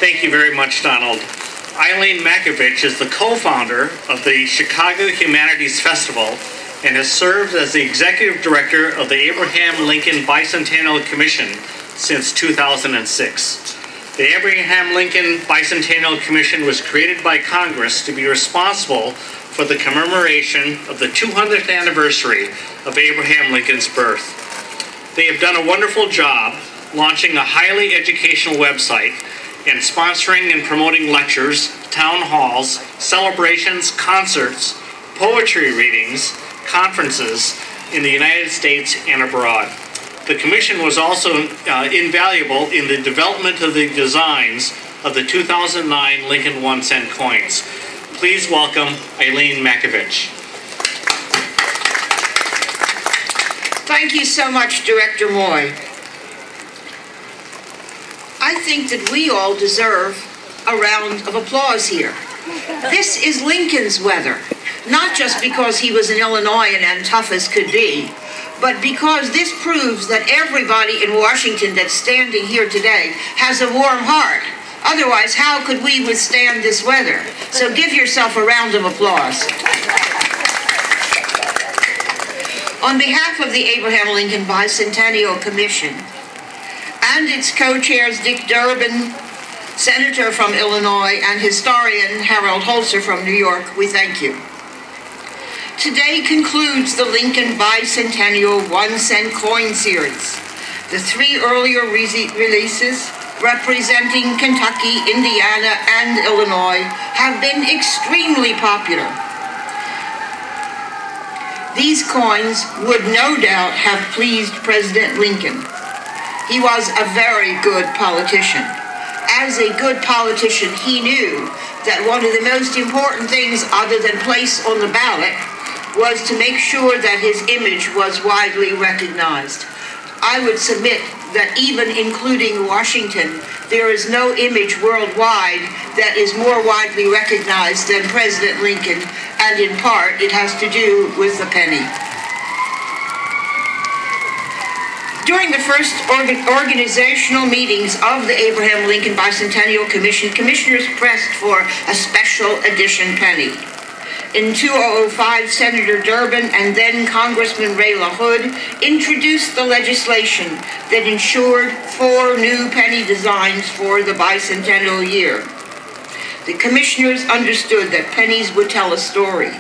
Thank you very much, Donald. Eileen Makovich is the co-founder of the Chicago Humanities Festival and has served as the executive director of the Abraham Lincoln Bicentennial Commission since 2006. The Abraham Lincoln Bicentennial Commission was created by Congress to be responsible for the commemoration of the 200th anniversary of Abraham Lincoln's birth. They have done a wonderful job launching a highly educational website and sponsoring and promoting lectures, town halls, celebrations, concerts, poetry readings, conferences in the United States and abroad. The Commission was also invaluable in the development of the designs of the 2009 Lincoln 1-cent coins. Please welcome Eileen Makovich. Thank you so much, Director Moy. I think that we all deserve a round of applause here. This is Lincoln's weather, not just because he was an Illinoisan and tough as could be, but because this proves that everybody in Washington that's standing here today has a warm heart. Otherwise, how could we withstand this weather? So give yourself a round of applause. On behalf of the Abraham Lincoln Bicentennial Commission and its co-chairs Dick Durbin, Senator from Illinois, and historian Harold Holzer from New York, we thank you. Today concludes the Lincoln Bicentennial 1-cent coin series. The 3 earlier releases, representing Kentucky, Indiana, and Illinois, have been extremely popular. These coins would no doubt have pleased President Lincoln. He was a very good politician. As a good politician, he knew that one of the most important things other than place on the ballot was to make sure that his image was widely recognized. I would submit that even including Washington, there is no image worldwide that is more widely recognized than President Lincoln, and in part it has to do with the penny. During the first organizational meetings of the Abraham Lincoln Bicentennial Commission, commissioners pressed for a special edition penny. In 2005, Senator Durbin and then Congressman Ray LaHood introduced the legislation that ensured 4 new penny designs for the bicentennial year. The commissioners understood that pennies would tell a story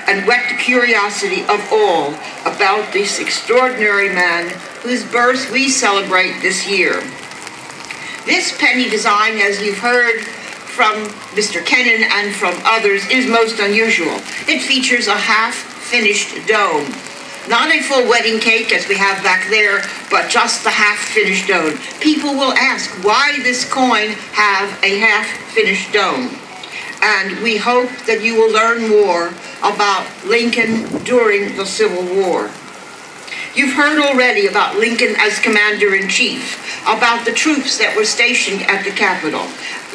and whet the curiosity of all about this extraordinary man whose birth we celebrate this year. This penny design, as you've heard from Mr. Kennan and from others, is most unusual. It features a half-finished dome. Not a full wedding cake as we have back there, but just the half-finished dome. People will ask why this coin have a half-finished dome. And we hope that you will learn more about Lincoln during the Civil War. You've heard already about Lincoln as Commander-in-Chief, about the troops that were stationed at the Capitol,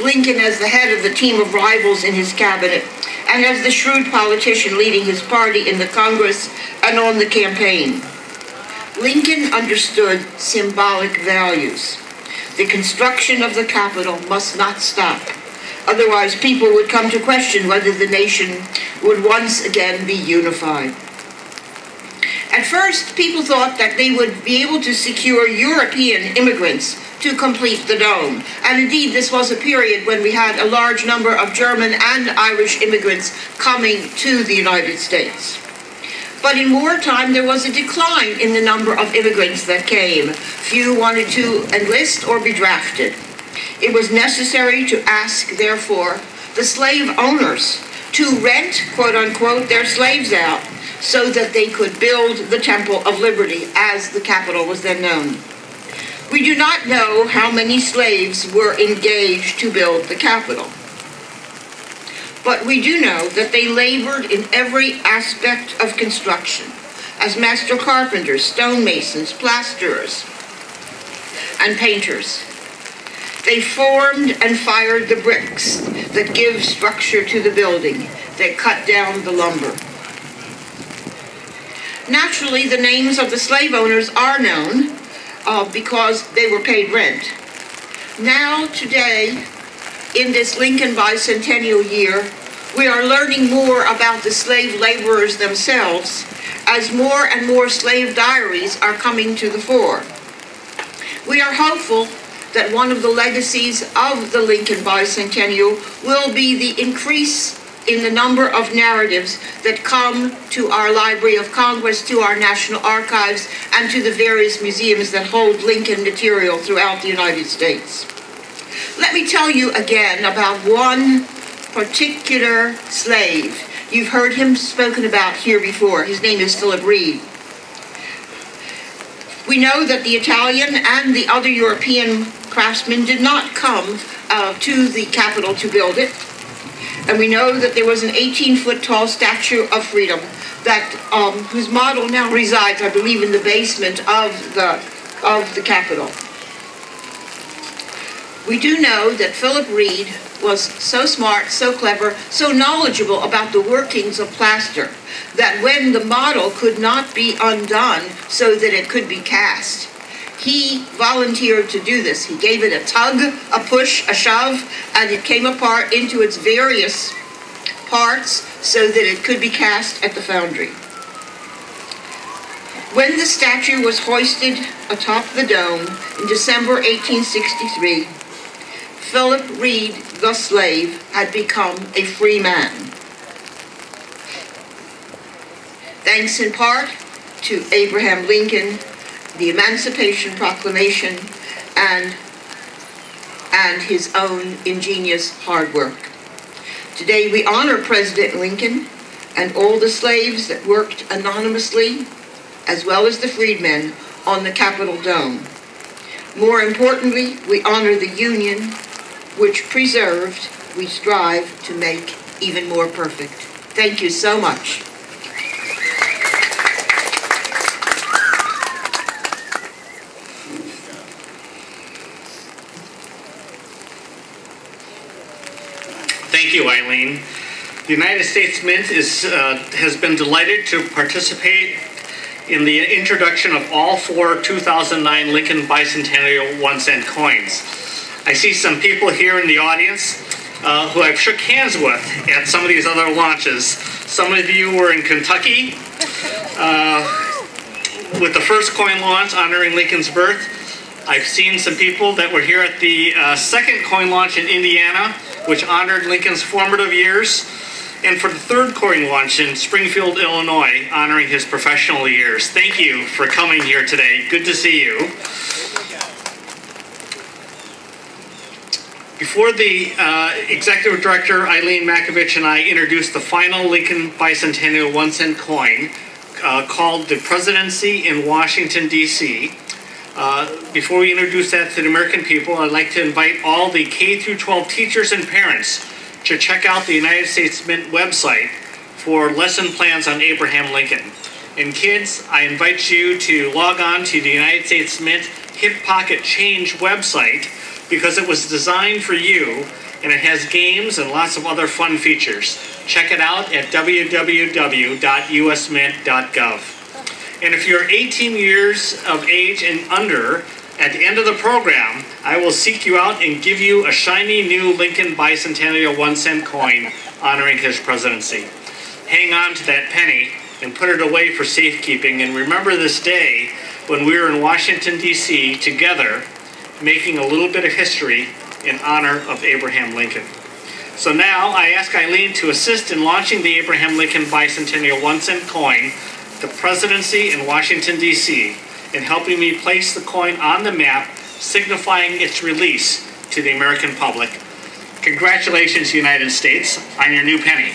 Lincoln as the head of the team of rivals in his cabinet, and as the shrewd politician leading his party in the Congress and on the campaign. Lincoln understood symbolic values. The construction of the Capitol must not stop. Otherwise, people would come to question whether the nation would once again be unified. At first, people thought that they would be able to secure European immigrants to complete the dome. And indeed, this was a period when we had a large number of German and Irish immigrants coming to the United States. But in wartime, there was a decline in the number of immigrants that came. Few wanted to enlist or be drafted. It was necessary to ask, therefore, the slave owners to rent, quote-unquote, their slaves out so that they could build the Temple of Liberty, as the Capitol was then known. We do not know how many slaves were engaged to build the Capitol. But we do know that they labored in every aspect of construction, as master carpenters, stonemasons, plasterers, and painters. They formed and fired the bricks that give structure to the building. They cut down the lumber. Naturally, the names of the slave owners are known because they were paid rent. Now, today, in this Lincoln Bicentennial year, we are learning more about the slave laborers themselves as more and more slave diaries are coming to the fore. We are hopeful that one of the legacies of the Lincoln Bicentennial will be the increase in the number of narratives that come to our Library of Congress, to our National Archives, and to the various museums that hold Lincoln material throughout the United States. Let me tell you again about one particular slave. You've heard him spoken about here before. His name is Philip Reed. We know that the Italian and the other European craftsmen did not come to the Capitol to build it. And we know that there was an 18-foot tall Statue of Freedom that whose model now resides, I believe, in the basement of the Capitol. We do know that Philip Reed was so smart, so clever, so knowledgeable about the workings of plaster that when the model could not be undone so that it could be cast, he volunteered to do this. He gave it a tug, a push, a shove, and it came apart into its various parts so that it could be cast at the foundry. When the statue was hoisted atop the dome in December 1863, Philip Reed, the slave, had become a free man. Thanks in part to Abraham Lincoln, the Emancipation Proclamation, and his own ingenious hard work. Today we honor President Lincoln and all the slaves that worked anonymously, as well as the freedmen, on the Capitol dome. More importantly, we honor the Union, which preserved, we strive to make even more perfect. Thank you so much. Thank you, Eileen. The United States Mint has been delighted to participate in the introduction of all 4 2009 Lincoln Bicentennial 1-cent coins. I see some people here in the audience who I've shook hands with at some of these other launches. Some of you were in Kentucky with the first coin launch honoring Lincoln's birth. I've seen some people that were here at the second coin launch in Indiana, which honored Lincoln's formative years, and for the third coin launch in Springfield, Illinois, honoring his professional years. Thank you for coming here today. Good to see you. Before the Executive Director, Eileen Makovich, and I introduced the final Lincoln Bicentennial 1-cent coin called the Presidency in Washington, D.C., before we introduce that to the American people, I'd like to invite all the K-12 teachers and parents to check out the United States Mint website for lesson plans on Abraham Lincoln. And kids, I invite you to log on to the United States Mint Hip Pocket Change website because it was designed for you and it has games and lots of other fun features. Check it out at www.usmint.gov. And if you're 18 years of age and under, at the end of the program, I will seek you out and give you a shiny new Lincoln Bicentennial 1-cent coin honoring his presidency. Hang on to that penny and put it away for safekeeping, and remember this day when we were in Washington, D.C. together, making a little bit of history in honor of Abraham Lincoln. So now I ask Eileen to assist in launching the Abraham Lincoln Bicentennial 1-cent coin, the Presidency in Washington, D.C., and helping me place the coin on the map, signifying its release to the American public. Congratulations, United States, on your new penny.